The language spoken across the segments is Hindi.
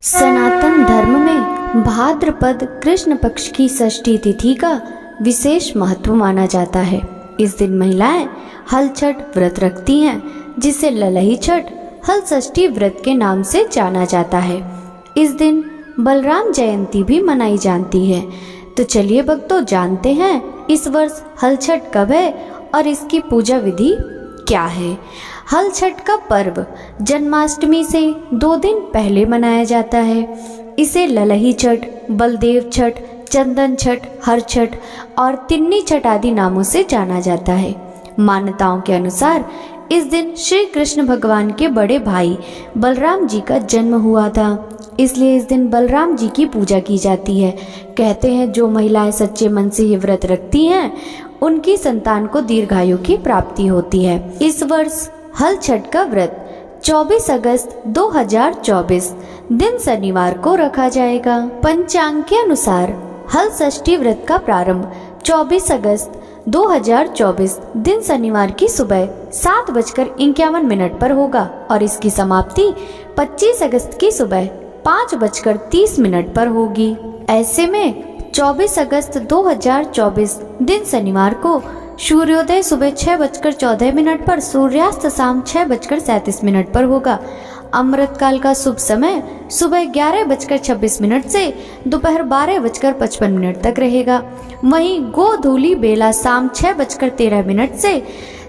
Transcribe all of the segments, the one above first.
सनातन धर्म में भाद्रपद कृष्ण पक्ष की षष्ठी तिथि का विशेष महत्व माना जाता है। इस दिन महिलाएं हल छठ व्रत रखती हैं, जिसे ललही छठ हल षष्ठी व्रत के नाम से जाना जाता है। इस दिन बलराम जयंती भी मनाई जाती है। तो चलिए भक्तों, जानते हैं इस वर्ष हल छठ कब है और इसकी पूजा विधि क्या है। हल छठ का पर्व जन्माष्टमी से 2 दिन पहले मनाया जाता है। इसे ललही छठ, बलदेव छठ, चंदन छठ, हर छठ और तिन्नी छठ आदि नामों से जाना जाता है। मान्यताओं के अनुसार इस दिन श्री कृष्ण भगवान के बड़े भाई बलराम जी का जन्म हुआ था, इसलिए इस दिन बलराम जी की पूजा की जाती है। कहते हैं जो महिलाएं सच्चे मन से ये व्रत रखती हैं, उनकी संतान को दीर्घायु की प्राप्ति होती है। इस वर्ष हल छठ का व्रत 24 अगस्त 2024 दिन शनिवार को रखा जाएगा। पंचांग के अनुसार हल षष्ठी व्रत का प्रारंभ 24 अगस्त 2024 दिन शनिवार की सुबह 7:51 पर होगा और इसकी समाप्ति 25 अगस्त की सुबह 5:30 पर होगी। ऐसे में 24 अगस्त 2024 दिन शनिवार को सूर्योदय सुबह 6:14 पर, सूर्यास्त शाम 6:37 पर होगा। अमृत काल का शुभ समय सुबह 11:26 से दोपहर 12:55 तक रहेगा। वहीं गोधूली बेला शाम 6:13 से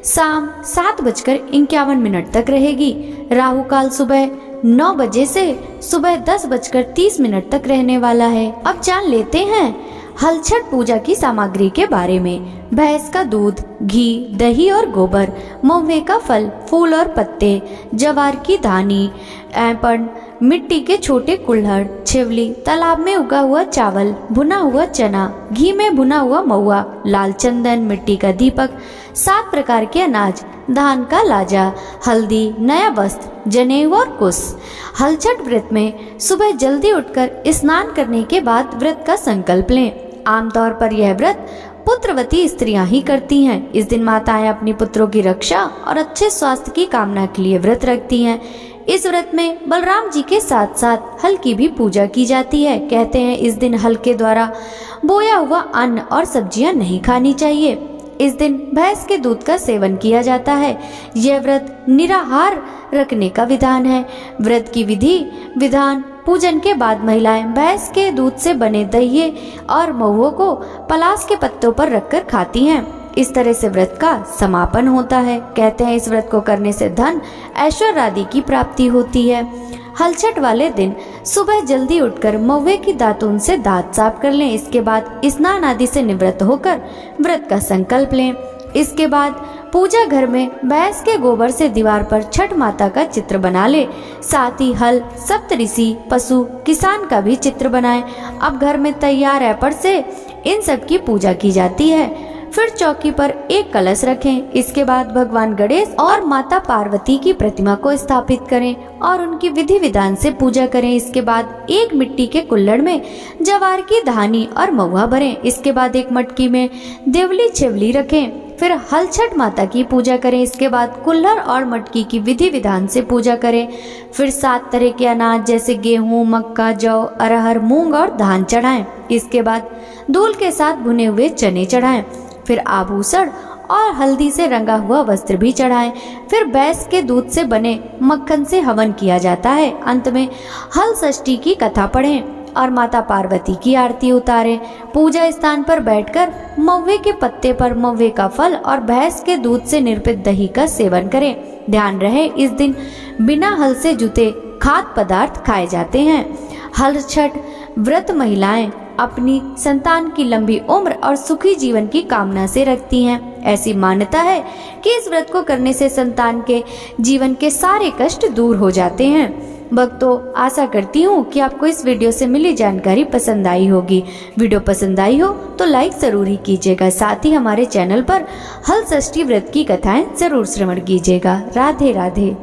शाम 7:51 तक रहेगी। राहु काल सुबह 9 बजे से सुबह 10:30 तक रहने वाला है। अब जान लेते हैं हल छठ पूजा की सामग्री के बारे में। भैंस का दूध, घी, दही और गोबर, महुए का फल, फूल और पत्ते, जवार की धानी, ऐपण, मिट्टी के छोटे कुल्हड़, छिवली, तालाब में उगा हुआ चावल, भुना हुआ चना, घी में भुना हुआ महुआ, लाल चंदन, मिट्टी का दीपक, 7 प्रकार के अनाज, धान का लाजा, हल्दी, नया वस्त्र, जनेऊ और कुश। हल छठ व्रत में सुबह जल्दी उठकर स्नान करने के बाद व्रत का संकल्प लें। आमतौर पर यह व्रत पुत्रवती स्त्रियां ही करती हैं। इस दिन माताएं अपनी पुत्रों की रक्षा और अच्छे स्वास्थ्य की कामना के लिए व्रत रखती हैं। इस व्रत में बलराम जी के साथ साथ हल की भी पूजा की जाती है। कहते हैं इस दिन हल के द्वारा बोया हुआ अन्न और सब्जियां नहीं खानी चाहिए। इस दिन भैंस के दूध का सेवन किया जाता है। यह व्रत निराहार रखने का विधान है। व्रत की विधि विधान पूजन के बाद महिलाएं भैंस के दूध से बने दहिये और महुओं को पलास के पत्तों पर रखकर खाती हैं। इस तरह से व्रत का समापन होता है। कहते हैं इस व्रत को करने से धन, ऐश्वर्य आदि की प्राप्ति होती है। हल छठ वाले दिन सुबह जल्दी उठकर महुए की दातून से दांत साफ कर लें। इसके बाद स्नान आदि से निवृत्त होकर व्रत का संकल्प लें। इसके बाद पूजा घर में भैंस के गोबर से दीवार पर छठ माता का चित्र बना ले। साथ ही हल, सप्तऋषि, पशु, किसान का भी चित्र बनाएं। अब घर में तैयार ऐपड़ से इन सब की पूजा की जाती है। फिर चौकी पर एक कलश रखें। इसके बाद भगवान गणेश और माता पार्वती की प्रतिमा को स्थापित करें और उनकी विधि विधान से पूजा करें। इसके बाद एक मिट्टी के कुल्हड़ में जवार की धानी और महुआ भरें। इसके बाद एक मटकी में देवली छिवली रखें। फिर हल छठ माता की पूजा करें। इसके बाद कुल्हड़ और मटकी की विधि विधान से पूजा करें। फिर 7 तरह के अनाज जैसे गेहूं, मक्का, जौ, अरहर, मूंग और धान चढ़ाएं। इसके बाद धूल के साथ भुने हुए चने चढ़ाएं। फिर आभूषण और हल्दी से रंगा हुआ वस्त्र भी चढ़ाएं। फिर भैंस के दूध से बने मक्खन से हवन किया जाता है। अंत में हल षष्ठी की कथा पढ़ें और माता पार्वती की आरती उतारें। पूजा स्थान पर बैठकर महुए के पत्ते पर महुए का फल और भैंस के दूध से निर्मित दही का सेवन करें। ध्यान रहे इस दिन बिना हल से जुते खाद्य पदार्थ खाए जाते हैं। हल छठ व्रत महिलाएं अपनी संतान की लंबी उम्र और सुखी जीवन की कामना से रखती हैं। ऐसी मान्यता है कि इस व्रत को करने से संतान के जीवन के सारे कष्ट दूर हो जाते हैं। भक्तों, आशा करती हूँ कि आपको इस वीडियो से मिली जानकारी पसंद आई होगी। वीडियो पसंद आई हो तो लाइक जरूर ही कीजिएगा। साथ ही हमारे चैनल पर हल षष्ठी व्रत की कथाएं जरूर श्रवण कीजिएगा। राधे राधे।